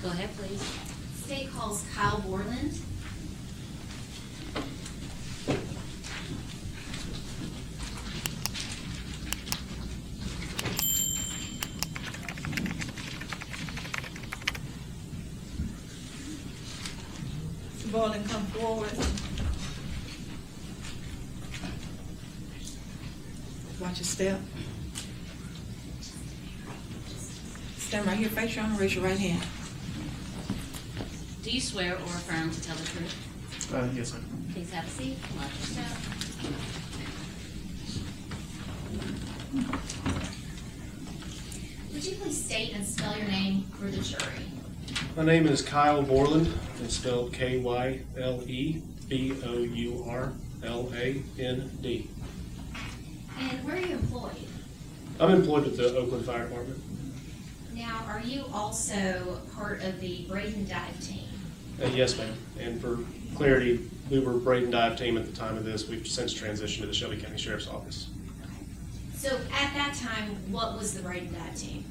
Go ahead, please. State calls Kyle Bourland. Bourland, come forward. Watch your step. Stand right here, face your arm, raise your right hand. Do you swear or affirm to tell the truth? Yes, sir. Please have a seat. Watch your step. Would you please state and spell your name for the jury? My name is Kyle Bourland. It's spelled K-Y-L-E-B-O-U-R-L-A-N-D. And where are you employed? I'm employed with the Oakland Fire Department. Now, are you also part of the Braden dive team? Yes, ma'am. And for clarity, we were Braden Dive Team at the time of this. We've since transitioned to the Shelby County Sheriff's Office. So at that time, what was the Braden dive team?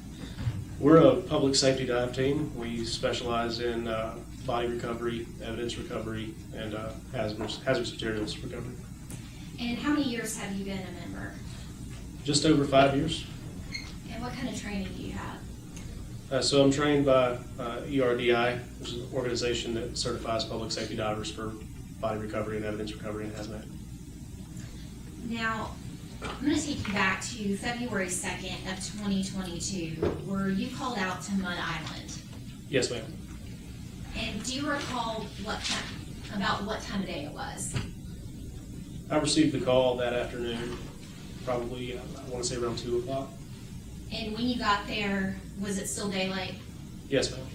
We're a public safety dive team. We specialize in body recovery, evidence recovery, and hazardous materials recovery. And how many years have you been a member? Just over 5 years. And what kind of training do you have? So I'm trained by ERDI, which is an organization that certifies public safety divers for body recovery and evidence recovery and hazmat. Now, I'm going to take you back to February 2nd of 2022, where you called out to Mud Island. Yes, ma'am. And do you recall about what time of day it was? I received the call that afternoon, probably, I want to say around 2 o'clock. And when you got there, was it still daylight? Yes, ma'am.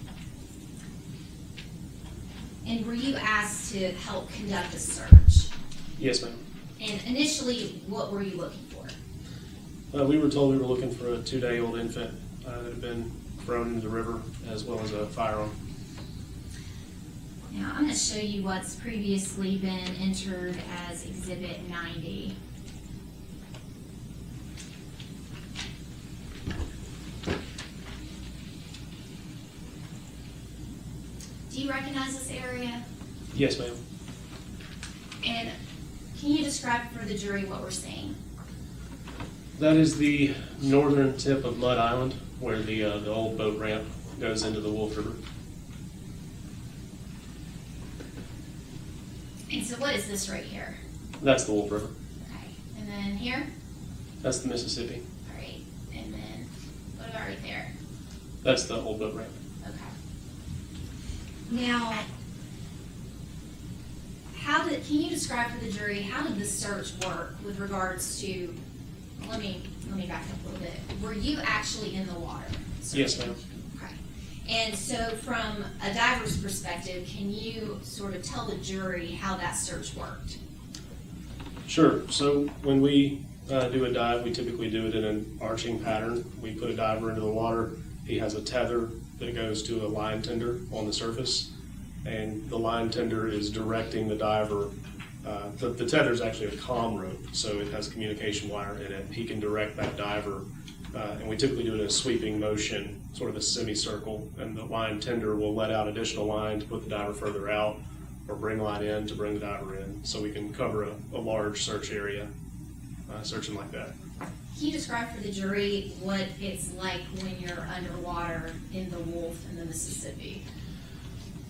And were you asked to help conduct a search? Yes, ma'am. And initially, what were you looking for? We were told we were looking for a 2-day-old infant that had been thrown into the river, as well as a firearm. Now, I'm going to show you what's previously been entered as Exhibit 90. Do you recognize this area? Yes, ma'am. And can you describe for the jury what we're seeing? That is the northern tip of Mud Island, where the old boat ramp goes into the Wolf River. And so what is this right here? That's the Wolf River. Okay. And then here? That's the Mississippi. All right. And then what about right there? That's the old boat ramp. Okay. Now, can you describe for the jury, how did the search work with regards to, let me back up a little bit. Were you actually in the water? Yes, ma'am. Okay. And so from a diver's perspective, can you sort of tell the jury how that search worked? Sure. So when we do a dive, we typically do it in an arching pattern. We put a diver into the water. He has a tether that goes to a line tender on the surface, and the line tender is directing the diver. The tether is actually a comm rope, so it has a communication wire in it. He can direct that diver, and we typically do it in a sweeping motion, sort of a semicircle, and the line tender will let out additional line to put the diver further out, or bring line in to bring the diver in, so we can cover a large search area, searching like that. Can you describe for the jury what it's like when you're underwater in the Wolf in the Mississippi?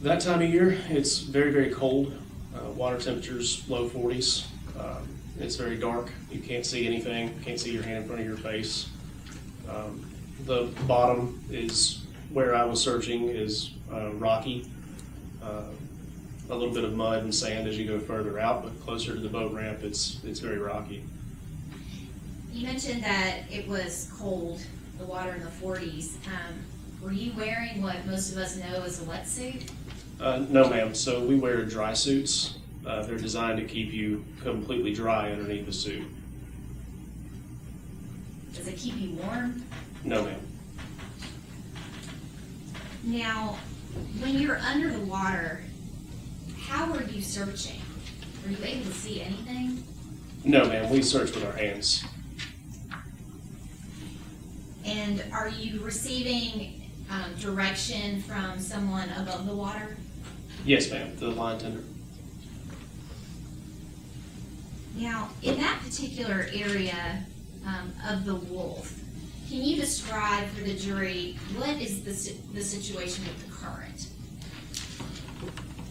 That time of year, it's very, very cold. Water temperatures low 40s. It's very dark. You can't see anything. You can't see your hand in front of your face. The bottom is where I was searching is rocky. A little bit of mud and sand as you go further out, but closer to the boat ramp, it's very rocky. You mentioned that it was cold, the water in the 40s. Were you wearing what most of us know as a wetsuit? No, ma'am. So we wear dry suits. They're designed to keep you completely dry underneath the suit. Does it keep you warm? No, ma'am. Now, when you're under the water, how were you searching? Were you able to see anything? No, ma'am. We search with our hands. And are you receiving direction from someone above the water? Yes, ma'am, the line tender. Now, in that particular area of the Wolf, can you describe for the jury what is the situation with the current?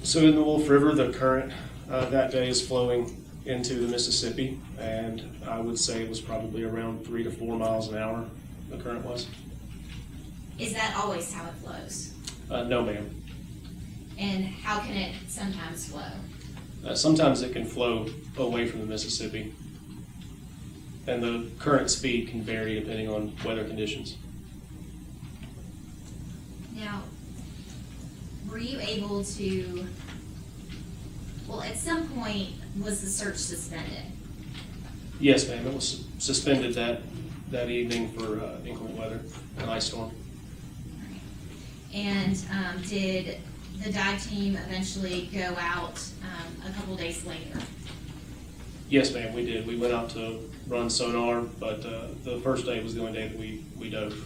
So in the Wolf River, the current that day is flowing into the Mississippi, and I would say it was probably around 3 to 4 miles an hour, the current was. Is that always how it flows? No, ma'am. And how can it sometimes flow? Sometimes it can flow away from the Mississippi, and the current speed can vary depending on weather conditions. Now, were you able to, well, at some point, was the search suspended? Yes, ma'am, it was suspended that evening for inclement weather, an ice storm. And did the dive team eventually go out a couple days later? Yes, ma'am, we did. We went out to run sonar, but the first day was the only day that we dove.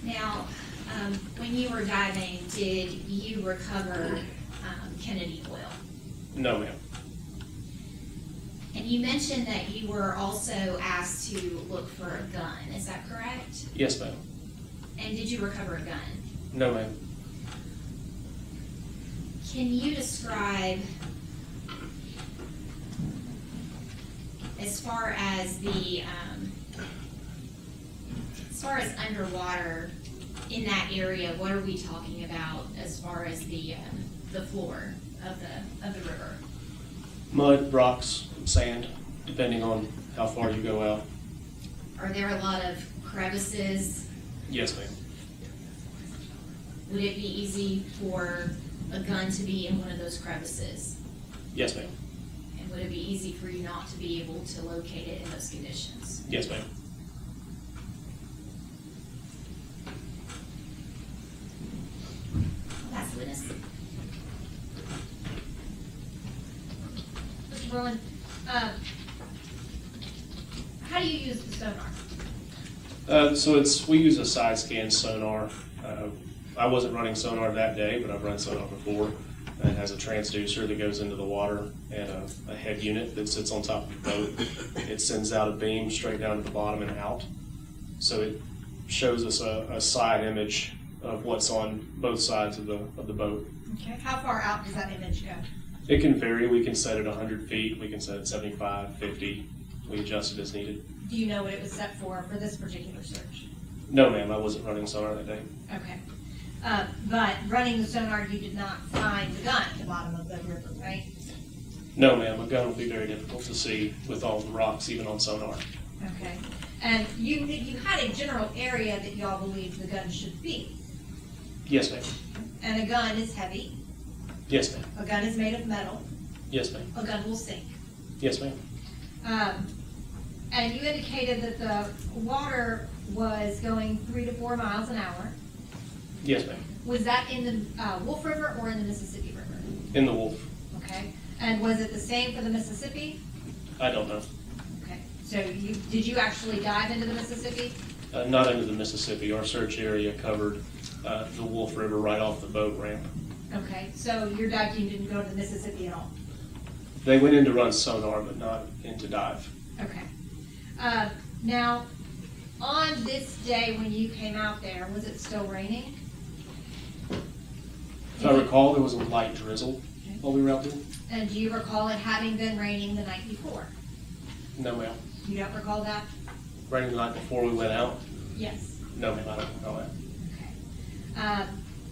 Now, when you were diving, did you recover Kennedy oil? No, ma'am. And you mentioned that you were also asked to look for a gun, is that correct? Yes, ma'am. And did you recover a gun? No, ma'am. Can you describe, as far as underwater in that area, what are we talking about as far as the floor of the river? Mud, rocks, sand, depending on how far you go out. Are there a lot of crevices? Yes, ma'am. Would it be easy for a gun to be in one of those crevices? Yes, ma'am. And would it be easy for you not to be able to locate it in those conditions? Yes, ma'am. Last witness. Mr. Bourland, how do you use the sonar? So we use a side scan sonar. I wasn't running sonar that day, but I've run sonar before. It has a transducer that goes into the water and a head unit that sits on top of the boat. It sends out a beam straight down to the bottom and out. So it shows us a side image of what's on both sides of the boat. Okay. How far out does that image go? It can vary. We can set it 100 feet. We can set it 75, 50. We adjust it as needed. Do you know what it was set for this particular search? No, ma'am, I wasn't running sonar that day. Okay. But running the sonar, you did not find the gun at the bottom of the river, right? No, ma'am, a gun would be very difficult to see with all the rocks, even on sonar. Okay. And you had a general area that y'all believed the gun should be. Yes, ma'am. And a gun is heavy. Yes, ma'am. A gun is made of metal. Yes, ma'am. A gun will sink. Yes, ma'am. And you indicated that the water was going 3 to 4 miles an hour. Yes, ma'am. Was that in the Wolf River or in the Mississippi River? In the Wolf. Okay. And was it the same for the Mississippi? I don't know. Okay. So did you actually dive into the Mississippi? Not into the Mississippi. Our search area covered the Wolf River right off the boat ramp. Okay. So your dive team didn't go to the Mississippi at all? They went in to run sonar, but not in to dive. Okay. Now, on this day when you came out there, was it still raining? If I recall, there was a light drizzle while we were out there. And do you recall it having been raining the night before? No, ma'am. You don't recall that? Raining the night before we went out? Yes. No, ma'am, I don't recall that. Okay.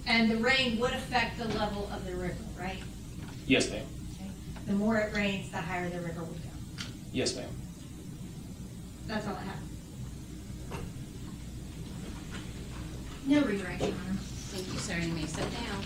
And the rain would affect the level of the river, right? Yes, ma'am. Okay. The more it rains, the higher the river would go. Yes, ma'am. That's all I have. No redirect, Your Honor. Thank you, sir. You may sit down.